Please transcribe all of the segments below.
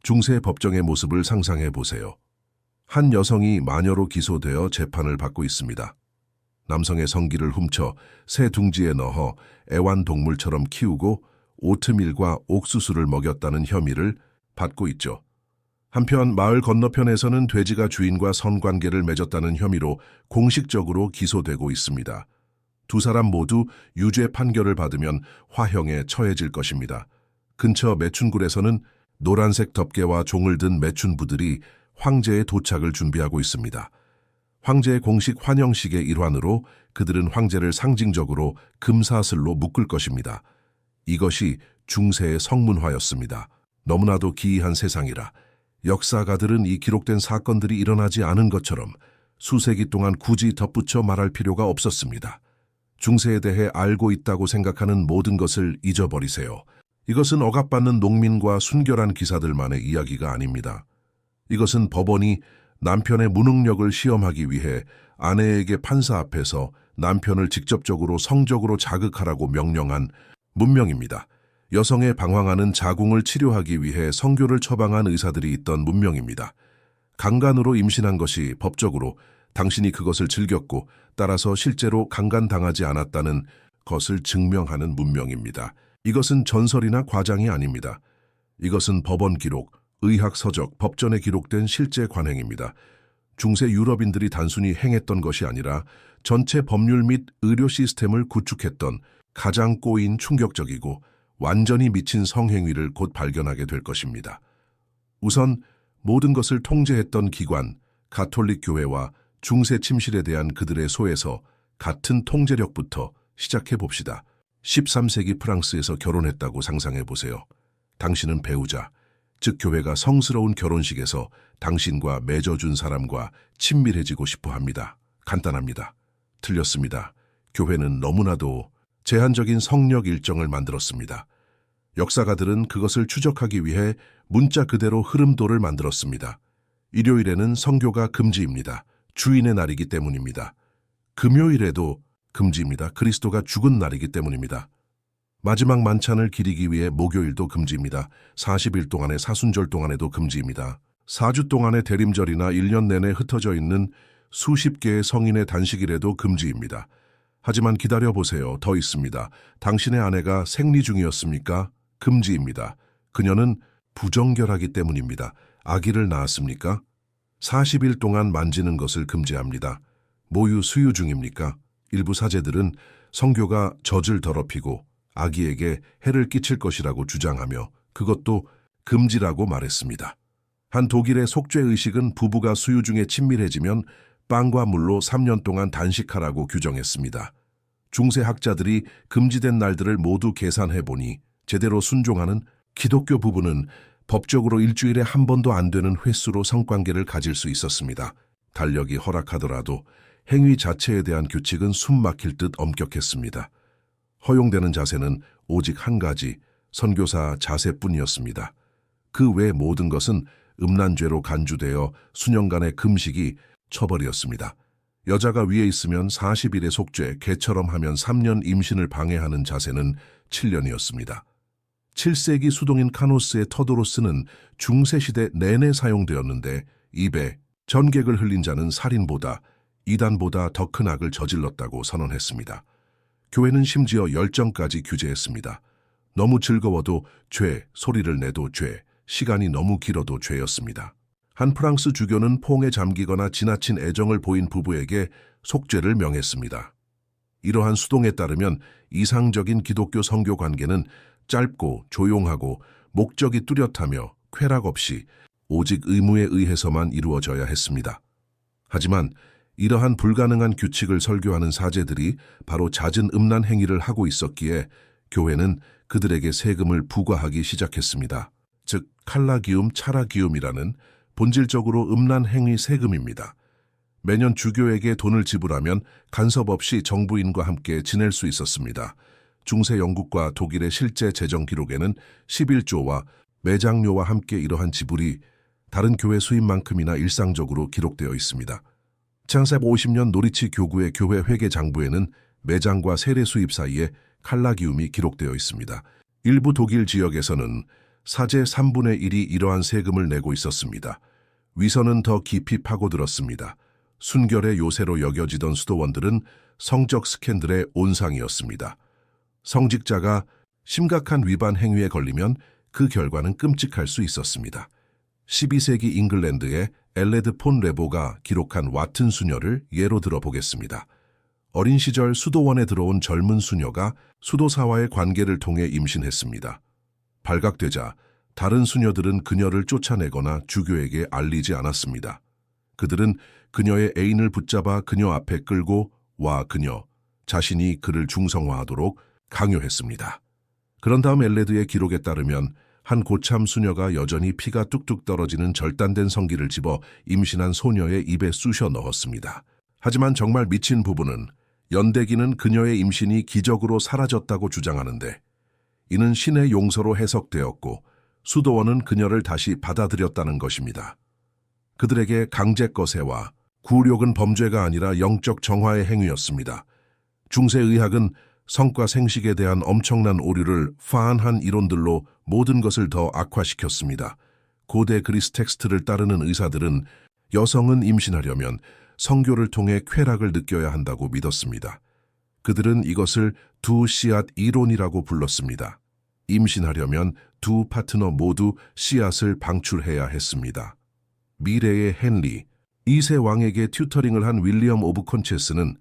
중세 법정의 모습을 상상해 보세요. 한 여성이 마녀로 기소되어 재판을 받고 있습니다. 남성의 성기를 훔쳐 새 둥지에 넣어 애완동물처럼 키우고 오트밀과 옥수수를 먹였다는 혐의를 받고 있죠. 한편 마을 건너편에서는 돼지가 주인과 성관계를 맺었다는 혐의로 공식적으로 기소되고 있습니다. 두 사람 모두 유죄 판결을 받으면 화형에 처해질 것입니다. 근처 매춘굴에서는 노란색 덮개와 종을 든 매춘부들이 황제의 도착을 준비하고 있습니다. 황제의 공식 환영식의 일환으로 그들은 황제를 상징적으로 금사슬로 묶을 것입니다. 이것이 중세의 성문화였습니다. 너무나도 기이한 세상이라 역사가들은 이 기록된 사건들이 일어나지 않은 것처럼 수세기 동안 굳이 덧붙여 말할 필요가 없었습니다. 중세에 대해 알고 있다고 생각하는 모든 것을 잊어버리세요. 이것은 억압받는 농민과 순결한 기사들만의 이야기가 아닙니다. 이것은 법원이 남편의 무능력을 시험하기 위해 아내에게 판사 앞에서 남편을 직접적으로 성적으로 자극하라고 명령한 문명입니다. 여성의 방황하는 자궁을 치료하기 위해 성교를 처방한 의사들이 있던 문명입니다. 강간으로 임신한 것이 법적으로 당신이 그것을 즐겼고 따라서 실제로 강간당하지 않았다는 것을 증명하는 문명입니다. 이것은 전설이나 과장이 아닙니다. 이것은 법원 기록, 의학 서적, 법전에 기록된 실제 관행입니다. 중세 유럽인들이 단순히 행했던 것이 아니라 전체 법률 및 의료 시스템을 구축했던 가장 꼬인 충격적이고 완전히 미친 성행위를 곧 발견하게 될 것입니다. 우선 모든 것을 통제했던 기관, 가톨릭 교회와 중세 침실에 대한 그들의 소에서 같은 통제력부터 시작해 봅시다. 13세기 프랑스에서 결혼했다고 상상해 보세요. 당신은 배우자, 즉 교회가 성스러운 결혼식에서 당신과 맺어준 사람과 친밀해지고 싶어 합니다. 간단합니다. 틀렸습니다. 교회는 너무나도 제한적인 성력 일정을 만들었습니다. 역사가들은 그것을 추적하기 위해 문자 그대로 흐름도를 만들었습니다. 일요일에는 성교가 금지입니다. 주인의 날이기 때문입니다. 금요일에도 금지입니다. 그리스도가 죽은 날이기 때문입니다. 마지막 만찬을 기리기 위해 목요일도 금지입니다. 40일 동안의 사순절 동안에도 금지입니다. 4주 동안의 대림절이나 1년 내내 흩어져 있는 수십 개의 성인의 단식일에도 금지입니다. 하지만 기다려보세요. 더 있습니다. 당신의 아내가 생리 중이었습니까? 금지입니다. 그녀는 부정결하기 때문입니다. 아기를 낳았습니까? 40일 동안 만지는 것을 금지합니다. 모유 수유 중입니까? 일부 사제들은 성교가 젖을 더럽히고 아기에게 해를 끼칠 것이라고 주장하며 그것도 금지라고 말했습니다. 한 독일의 속죄 의식은 부부가 수유 중에 친밀해지면 빵과 물로 3년 동안 단식하라고 규정했습니다. 중세 학자들이 금지된 날들을 모두 계산해보니 제대로 순종하는 기독교 부부는 법적으로 일주일에 한 번도 안 되는 횟수로 성관계를 가질 수 있었습니다. 달력이 허락하더라도 행위 자체에 대한 규칙은 숨 막힐 듯 엄격했습니다. 허용되는 자세는 오직 한 가지, 선교사 자세뿐이었습니다. 그 외 모든 것은 음란죄로 간주되어 수년간의 금식이 처벌이었습니다. 여자가 위에 있으면 40일의 속죄, 개처럼 하면 3년 임신을 방해하는 자세는 7년이었습니다. 7세기 수동인 카노스의 터도로스는 중세시대 내내 사용되었는데 입에 전객을 흘린 자는 살인보다 이단보다 더 큰 악을 저질렀다고 선언했습니다. 교회는 심지어 열정까지 규제했습니다. 너무 즐거워도 죄, 소리를 내도 죄, 시간이 너무 길어도 죄였습니다. 한 프랑스 주교는 포옹에 잠기거나 지나친 애정을 보인 부부에게 속죄를 명했습니다. 이러한 수동에 따르면 이상적인 기독교 성교 관계는 짧고 조용하고 목적이 뚜렷하며 쾌락 없이 오직 의무에 의해서만 이루어져야 했습니다. 하지만 이러한 불가능한 규칙을 설교하는 사제들이 바로 잦은 음란 행위를 하고 있었기에 교회는 그들에게 세금을 부과하기 시작했습니다. 즉 칼라기움, 차라기움이라는 본질적으로 음란 행위 세금입니다. 매년 주교에게 돈을 지불하면 간섭 없이 정부인과 함께 지낼 수 있었습니다. 중세 영국과 독일의 실제 재정 기록에는 11조와 매장료와 함께 이러한 지불이 다른 교회 수입만큼이나 일상적으로 기록되어 있습니다. 1450년 노리치 교구의 교회 회계 장부에는 매장과 세례 수입 사이에 칼라기움이 기록되어 있습니다. 일부 독일 지역에서는 사제 3분의 1이 이러한 세금을 내고 있었습니다. 위선은 더 깊이 파고들었습니다. 순결의 요새로 여겨지던 수도원들은 성적 스캔들의 온상이었습니다. 성직자가 심각한 위반 행위에 걸리면 그 결과는 끔찍할 수 있었습니다. 12세기 잉글랜드의 엘레드 폰 레보가 기록한 와튼 수녀를 예로 들어보겠습니다. 어린 시절 수도원에 들어온 젊은 수녀가 수도사와의 관계를 통해 임신했습니다. 발각되자 다른 수녀들은 그녀를 쫓아내거나 주교에게 알리지 않았습니다. 그들은 그녀의 애인을 붙잡아 그녀 앞에 끌고 와 그녀 자신이 그를 중성화하도록 강요했습니다. 그런 다음 엘레드의 기록에 따르면 한 고참 수녀가 여전히 피가 뚝뚝 떨어지는 절단된 성기를 집어 임신한 소녀의 입에 쑤셔 넣었습니다. 하지만 정말 미친 부부는 연대기는 그녀의 임신이 기적으로 사라졌다고 주장하는데 이는 신의 용서로 해석되었고 수도원은 그녀를 다시 받아들였다는 것입니다. 그들에게 강제거세와 구욕은 범죄가 아니라 영적 정화의 행위였습니다. 중세의학은 성과 생식에 대한 엄청난 오류를 파한한 이론들로 모든 것을 더 악화시켰습니다. 고대 그리스 텍스트를 따르는 의사들은 여성은 임신하려면 성교를 통해 쾌락을 느껴야 한다고 믿었습니다. 그들은 이것을 두 씨앗 이론이라고 불렀습니다. 임신하려면 두 파트너 모두 씨앗을 방출해야 했습니다. 미래의 헨리 2세 왕에게 튜터링을 한 윌리엄 오브 콘체스는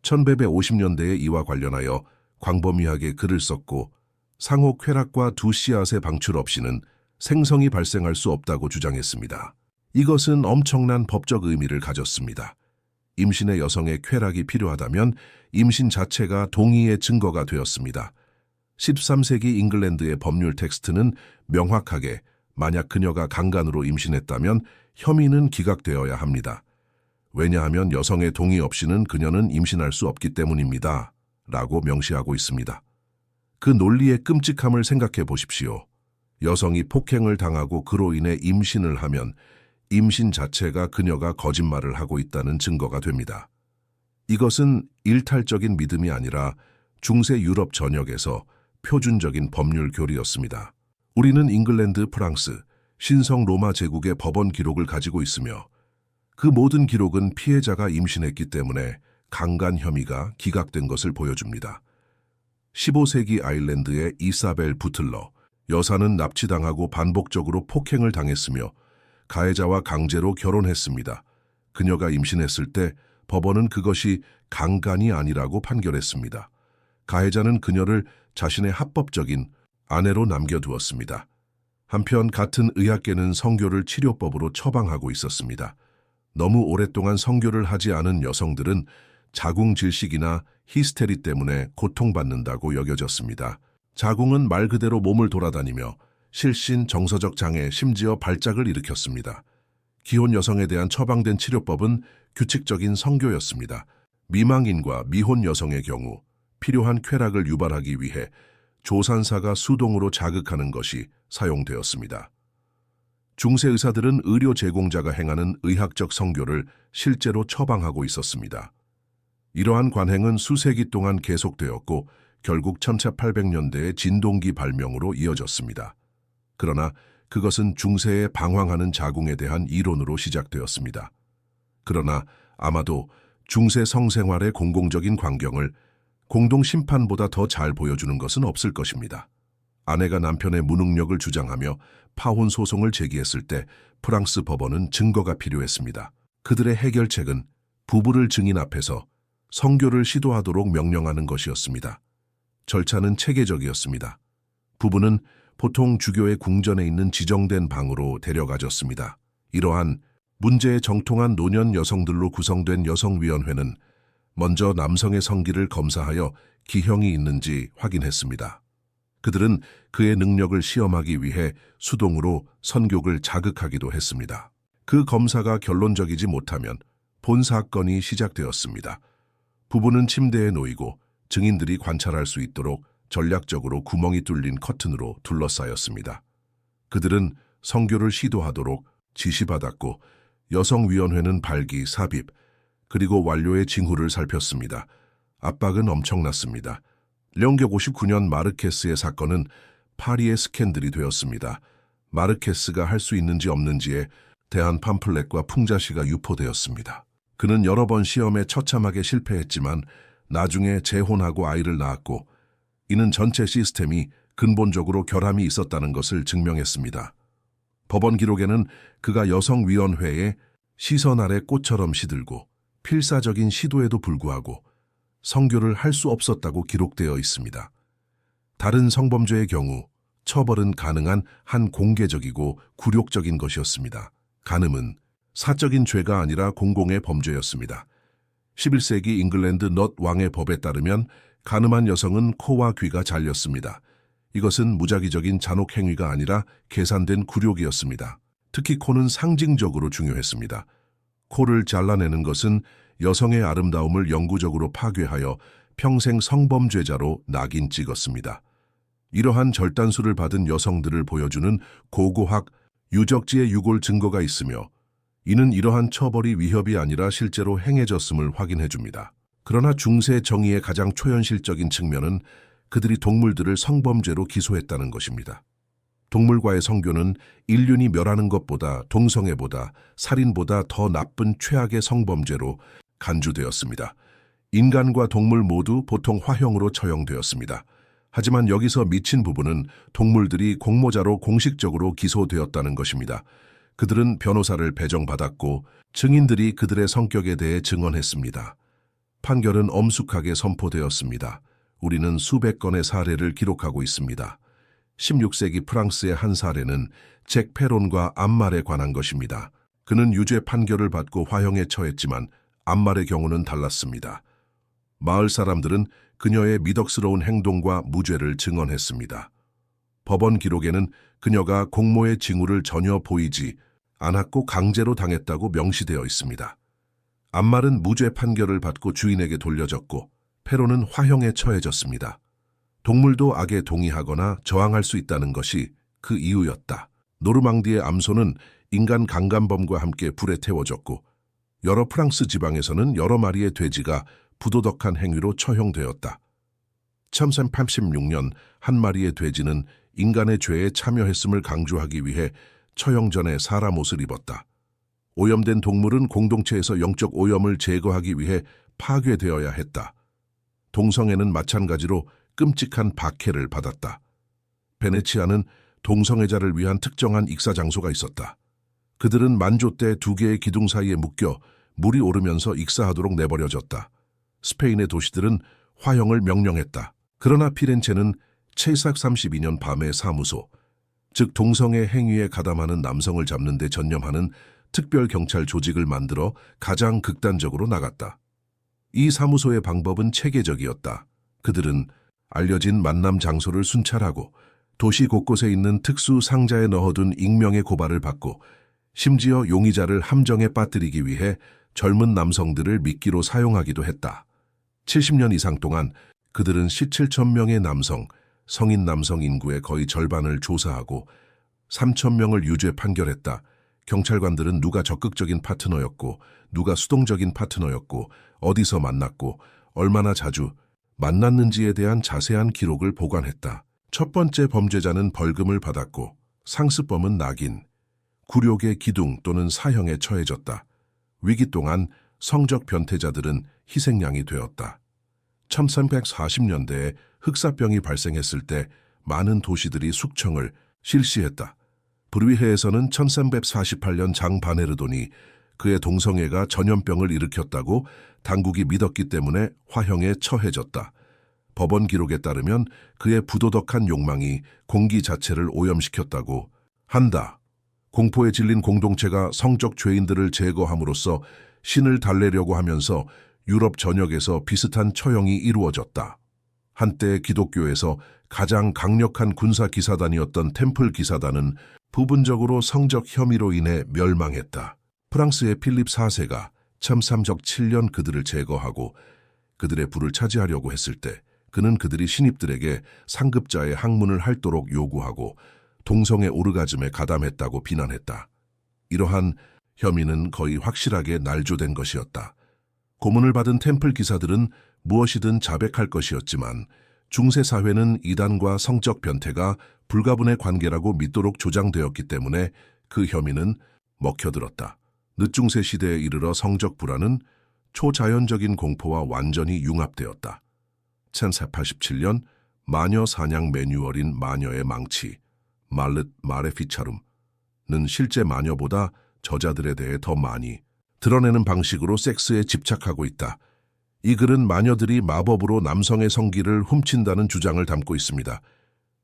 1150년대에 이와 관련하여 광범위하게 글을 썼고 상호 쾌락과 두 씨앗의 방출 없이는 생성이 발생할 수 없다고 주장했습니다. 이것은 엄청난 법적 의미를 가졌습니다. 임신의 여성의 쾌락이 필요하다면 임신 자체가 동의의 증거가 되었습니다. 13세기 잉글랜드의 법률 텍스트는 명확하게 만약 그녀가 강간으로 임신했다면 혐의는 기각되어야 합니다. 왜냐하면 여성의 동의 없이는 그녀는 임신할 수 없기 때문입니다. 라고 명시하고 있습니다. 그 논리의 끔찍함을 생각해 보십시오. 여성이 폭행을 당하고 그로 인해 임신을 하면 임신 자체가 그녀가 거짓말을 하고 있다는 증거가 됩니다. 이것은 일탈적인 믿음이 아니라 중세 유럽 전역에서 표준적인 법률 교리였습니다. 우리는 잉글랜드, 프랑스, 신성 로마 제국의 법원 기록을 가지고 있으며 그 모든 기록은 피해자가 임신했기 때문에 강간 혐의가 기각된 것을 보여줍니다. 15세기 아일랜드의 이사벨 부틀러, 여사는 납치당하고 반복적으로 폭행을 당했으며 가해자와 강제로 결혼했습니다. 그녀가 임신했을 때 법원은 그것이 강간이 아니라고 판결했습니다. 가해자는 그녀를 자신의 합법적인 아내로 남겨두었습니다. 한편 같은 의학계는 성교를 치료법으로 처방하고 있었습니다. 너무 오랫동안 성교를 하지 않은 여성들은 자궁 질식이나 히스테리 때문에 고통받는다고 여겨졌습니다. 자궁은 말 그대로 몸을 돌아다니며 실신, 정서적 장애, 심지어 발작을 일으켰습니다. 기혼 여성에 대한 처방된 치료법은 규칙적인 성교였습니다. 미망인과 미혼 여성의 경우 필요한 쾌락을 유발하기 위해 조산사가 수동으로 자극하는 것이 사용되었습니다. 중세 의사들은 의료 제공자가 행하는 의학적 성교를 실제로 처방하고 있었습니다. 이러한 관행은 수세기 동안 계속되었고 결국 1800년대의 진동기 발명으로 이어졌습니다. 그러나 그것은 중세에 방황하는 자궁에 대한 이론으로 시작되었습니다. 그러나 아마도 중세 성생활의 공공적인 광경을 공동 심판보다 더 잘 보여주는 것은 없을 것입니다. 아내가 남편의 무능력을 주장하며 파혼 소송을 제기했을 때 프랑스 법원은 증거가 필요했습니다. 그들의 해결책은 부부를 증인 앞에서 성교를 시도하도록 명령하는 것이었습니다. 절차는 체계적이었습니다. 부부는 보통 주교의 궁전에 있는 지정된 방으로 데려가졌습니다. 이러한 문제에 정통한 노년 여성들로 구성된 여성위원회는 먼저 남성의 성기를 검사하여 기형이 있는지 확인했습니다. 그들은 그의 능력을 시험하기 위해 수동으로 선교를 자극하기도 했습니다. 그 검사가 결론적이지 못하면 본 사건이 시작되었습니다. 부부는 침대에 놓이고 증인들이 관찰할 수 있도록 전략적으로 구멍이 뚫린 커튼으로 둘러싸였습니다. 그들은 성교를 시도하도록 지시받았고 여성위원회는 발기, 삽입, 그리고 완료의 징후를 살폈습니다. 압박은 엄청났습니다. 령격 59년 마르케스의 사건은 파리의 스캔들이 되었습니다. 마르케스가 할 수 있는지 없는지에 대한 팜플렛과 풍자시가 유포되었습니다. 그는 여러 번 시험에 처참하게 실패했지만 나중에 재혼하고 아이를 낳았고 이는 전체 시스템이 근본적으로 결함이 있었다는 것을 증명했습니다. 법원 기록에는 그가 여성위원회에 시선 아래 꽃처럼 시들고 필사적인 시도에도 불구하고 성교를 할 수 없었다고 기록되어 있습니다. 다른 성범죄의 경우 처벌은 가능한 한 공개적이고 굴욕적인 것이었습니다. 간음은 사적인 죄가 아니라 공공의 범죄였습니다. 11세기 잉글랜드 넛 왕의 법에 따르면 간음한 여성은 코와 귀가 잘렸습니다. 이것은 무작위적인 잔혹 행위가 아니라 계산된 굴욕이었습니다. 특히 코는 상징적으로 중요했습니다. 코를 잘라내는 것은 여성의 아름다움을 영구적으로 파괴하여 평생 성범죄자로 낙인 찍었습니다. 이러한 절단술을 받은 여성들을 보여주는 고고학 유적지의 유골 증거가 있으며 이는 이러한 처벌이 위협이 아니라 실제로 행해졌음을 확인해 줍니다. 그러나 중세 정의의 가장 초현실적인 측면은 그들이 동물들을 성범죄로 기소했다는 것입니다. 동물과의 성교는 인륜이 멸하는 것보다 동성애보다 살인보다 더 나쁜 최악의 성범죄로 간주되었습니다. 인간과 동물 모두 보통 화형으로 처형되었습니다. 하지만 여기서 미친 부분은 동물들이 공모자로 공식적으로 기소되었다는 것입니다. 그들은 변호사를 배정받았고 증인들이 그들의 성격에 대해 증언했습니다. 판결은 엄숙하게 선포되었습니다. 우리는 수백 건의 사례를 기록하고 있습니다. 16세기 프랑스의 한 사례는 잭 페론과 암말에 관한 것입니다. 그는 유죄 판결을 받고 화형에 처했지만 암말의 경우는 달랐습니다. 마을 사람들은 그녀의 미덕스러운 행동과 무죄를 증언했습니다. 법원 기록에는 그녀가 공모의 징후를 전혀 보이지 않았고 강제로 당했다고 명시되어 있습니다. 암말은 무죄 판결을 받고 주인에게 돌려졌고 페론은 화형에 처해졌습니다. 동물도 악에 동의하거나 저항할 수 있다는 것이 그 이유였다. 노르망디의 암소는 인간 강간범과 함께 불에 태워졌고 여러 프랑스 지방에서는 여러 마리의 돼지가 부도덕한 행위로 처형되었다. 1386년 한 마리의 돼지는 인간의 죄에 참여했음을 강조하기 위해 처형 전에 사람 옷을 입었다. 오염된 동물은 공동체에서 영적 오염을 제거하기 위해 파괴되어야 했다. 동성애는 마찬가지로 끔찍한 박해를 받았다. 베네치아는 동성애자를 위한 특정한 익사 장소가 있었다. 그들은 만조 때 두 개의 기둥 사이에 묶여 물이 오르면서 익사하도록 내버려졌다. 스페인의 도시들은 화형을 명령했다. 그러나 피렌체는 732년 밤에 사무소, 즉 동성애 행위에 가담하는 남성을 잡는 데 전념하는 특별 경찰 조직을 만들어 가장 극단적으로 나갔다. 이 사무소의 방법은 체계적이었다. 그들은 알려진 만남 장소를 순찰하고 도시 곳곳에 있는 특수 상자에 넣어둔 익명의 고발을 받고 심지어 용의자를 함정에 빠뜨리기 위해 젊은 남성들을 미끼로 사용하기도 했다. 70년 이상 동안 그들은 17,000명의 성인 남성 인구의 거의 절반을 조사하고 3,000명을 유죄 판결했다. 경찰관들은 누가 적극적인 파트너였고 누가 수동적인 파트너였고 어디서 만났고 얼마나 자주 만났는지에 대한 자세한 기록을 보관했다. 첫 번째 범죄자는 벌금을 받았고 상습범은 낙인, 굴욕의 기둥 또는 사형에 처해졌다. 위기 동안 성적 변태자들은 희생양이 되었다. 1340년대에 흑사병이 발생했을 때 많은 도시들이 숙청을 실시했다. 브르위헤에서는 1348년 장 바네르돈이 그의 동성애가 전염병을 일으켰다고 당국이 믿었기 때문에 화형에 처해졌다. 법원 기록에 따르면 그의 부도덕한 욕망이 공기 자체를 오염시켰다고 한다. 공포에 질린 공동체가 성적 죄인들을 제거함으로써 신을 달래려고 하면서 유럽 전역에서 비슷한 처형이 이루어졌다. 한때 기독교에서 가장 강력한 군사 기사단이었던 템플 기사단은 부분적으로 성적 혐의로 인해 멸망했다. 프랑스의 필립 4세가 1307년 그들을 제거하고 그들의 부를 차지하려고 했을 때 그는 그들이 신입들에게 상급자의 학문을 핥도록 요구하고 동성애 오르가즘에 가담했다고 비난했다. 이러한 혐의는 거의 확실하게 날조된 것이었다. 고문을 받은 템플 기사들은 무엇이든 자백할 것이었지만 중세 사회는 이단과 성적 변태가 불가분의 관계라고 믿도록 조장되었기 때문에 그 혐의는 먹혀들었다. 늦중세 시대에 이르러 성적 불안은 초자연적인 공포와 완전히 융합되었다. 1487년 마녀 사냥 매뉴얼인 마녀의 망치, 말릇 마레피차룸은 실제 마녀보다 저자들에 대해 더 많이 드러내는 방식으로 섹스에 집착하고 있다. 이 글은 마녀들이 마법으로 남성의 성기를 훔친다는 주장을 담고 있습니다.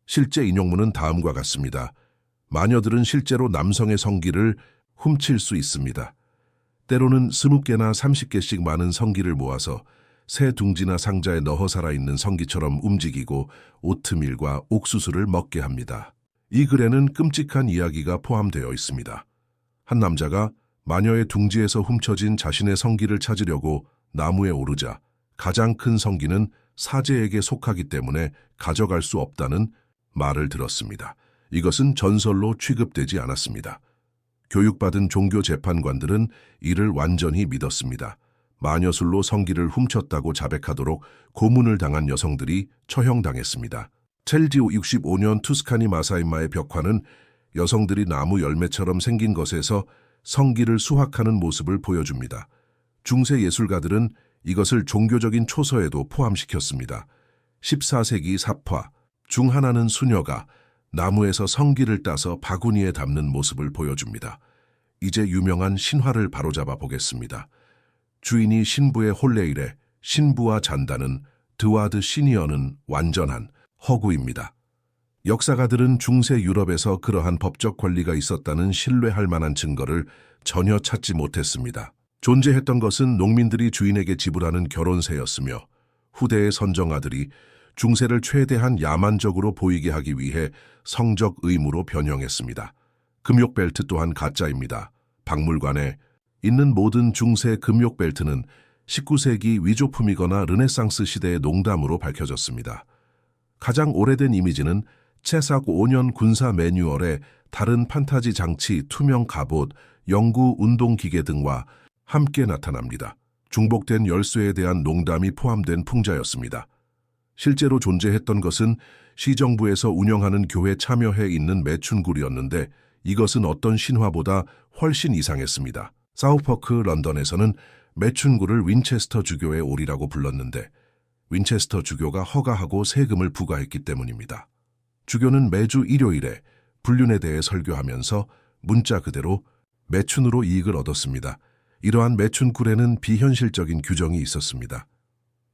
실제 인용문은 다음과 같습니다. 마녀들은 실제로 남성의 성기를 훔칠 수 있습니다. 때로는 20개나 30개씩 많은 성기를 모아서 새 둥지나 상자에 넣어 살아있는 성기처럼 움직이고 오트밀과 옥수수를 먹게 합니다. 이 글에는 끔찍한 이야기가 포함되어 있습니다. 한 남자가 마녀의 둥지에서 훔쳐진 자신의 성기를 찾으려고 나무에 오르자 가장 큰 성기는 사제에게 속하기 때문에 가져갈 수 없다는 말을 들었습니다. 이것은 전설로 취급되지 않았습니다. 교육받은 종교 재판관들은 이를 완전히 믿었습니다. 마녀술로 성기를 훔쳤다고 자백하도록 고문을 당한 여성들이 처형당했습니다. 첼지 65년 투스카니 마사인마의 벽화는 여성들이 나무 열매처럼 생긴 것에서 성기를 수확하는 모습을 보여줍니다. 중세 예술가들은 이것을 종교적인 초서에도 포함시켰습니다. 14세기 삽화 중 하나는 수녀가 나무에서 성기를 따서 바구니에 담는 모습을 보여줍니다. 이제 유명한 신화를 바로잡아 보겠습니다. 주인이 신부의 홀레일에 신부와 잔다는 드와드 시니어는 완전한 허구입니다. 역사가들은 중세 유럽에서 그러한 법적 권리가 있었다는 신뢰할 만한 증거를 전혀 찾지 못했습니다. 존재했던 것은 농민들이 주인에게 지불하는 결혼세였으며 후대의 선정아들이 중세를 최대한 야만적으로 보이게 하기 위해 성적 의무로 변형했습니다. 금욕벨트 또한 가짜입니다. 박물관에 있는 모든 중세 금욕벨트는 19세기 위조품이거나 르네상스 시대의 농담으로 밝혀졌습니다. 가장 오래된 이미지는 체삭 5년 군사 매뉴얼에 다른 판타지 장치, 투명 갑옷, 영구 운동기계 등과 함께 나타납니다. 중복된 열쇠에 대한 농담이 포함된 풍자였습니다. 실제로 존재했던 것은 시정부에서 운영하는 교회 참여해 있는 매춘굴이었는데 이것은 어떤 신화보다 훨씬 이상했습니다. 사우퍼크 런던에서는 매춘굴을 윈체스터 주교의 올이라고 불렀는데 윈체스터 주교가 허가하고 세금을 부과했기 때문입니다. 주교는 매주 일요일에 불륜에 대해 설교하면서 문자 그대로 매춘으로 이익을 얻었습니다. 이러한 매춘굴에는 비현실적인 규정이 있었습니다.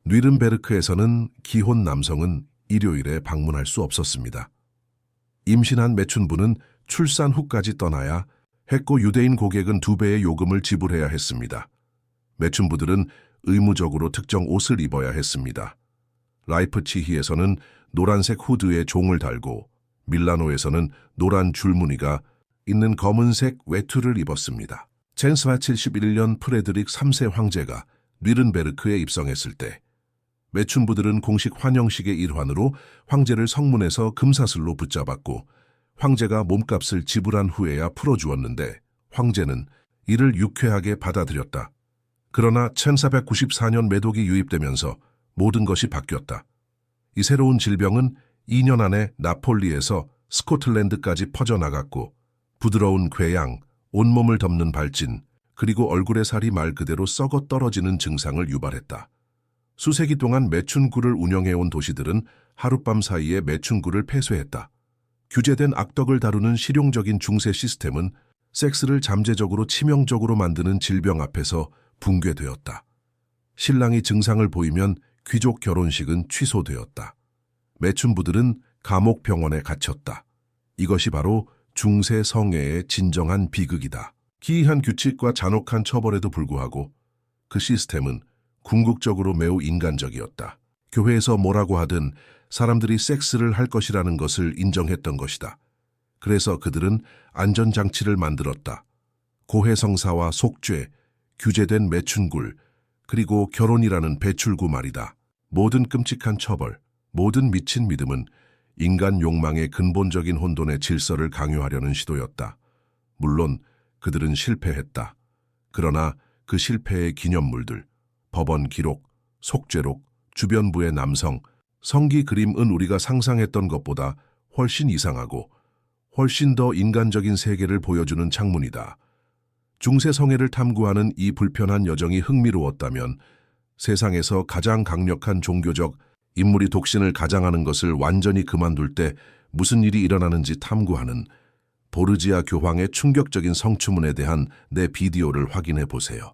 뉘른베르크에서는 기혼 남성은 일요일에 방문할 수 없었습니다. 임신한 매춘부는 출산 후까지 떠나야 했고 유대인 고객은 2배의 요금을 지불해야 했습니다. 매춘부들은 의무적으로 특정 옷을 입어야 했습니다. 라이프치히에서는 노란색 후드에 종을 달고 밀라노에서는 노란 줄무늬가 있는 검은색 외투를 입었습니다. 1471년 프레드릭 3세 황제가 뉘른베르크에 입성했을 때 매춘부들은 공식 환영식의 일환으로 황제를 성문에서 금사슬로 붙잡았고 황제가 몸값을 지불한 후에야 풀어주었는데 황제는 이를 유쾌하게 받아들였다. 그러나 1494년 매독이 유입되면서 모든 것이 바뀌었다. 이 새로운 질병은 2년 안에 나폴리에서 스코틀랜드까지 퍼져나갔고 부드러운 궤양, 온몸을 덮는 발진, 그리고 얼굴의 살이 말 그대로 썩어 떨어지는 증상을 유발했다. 수세기 동안 매춘굴을 운영해온 도시들은 하룻밤 사이에 매춘굴을 폐쇄했다. 규제된 악덕을 다루는 실용적인 중세 시스템은 섹스를 잠재적으로 치명적으로 만드는 질병 앞에서 붕괴되었다. 신랑이 증상을 보이면 귀족 결혼식은 취소되었다. 매춘부들은 감옥 병원에 갇혔다. 이것이 바로 중세 성애의 진정한 비극이다. 기이한 규칙과 잔혹한 처벌에도 불구하고 그 시스템은 궁극적으로 매우 인간적이었다. 교회에서 뭐라고 하든 사람들이 섹스를 할 것이라는 것을 인정했던 것이다. 그래서 그들은 안전장치를 만들었다. 고해성사와 속죄, 규제된 매춘굴, 그리고 결혼이라는 배출구 말이다. 모든 끔찍한 처벌, 모든 미친 믿음은 인간 욕망의 근본적인 혼돈의 질서를 강요하려는 시도였다. 물론 그들은 실패했다. 그러나 그 실패의 기념물들, 법원 기록, 속죄록, 주변부의 남성, 성기 그림은 우리가 상상했던 것보다 훨씬 이상하고 훨씬 더 인간적인 세계를 보여주는 창문이다. 중세 성애를 탐구하는 이 불편한 여정이 흥미로웠다면 세상에서 가장 강력한 종교적 인물이 독신을 가장하는 것을 완전히 그만둘 때 무슨 일이 일어나는지 탐구하는 보르지아 교황의 충격적인 성추문에 대한 내 비디오를 확인해 보세요.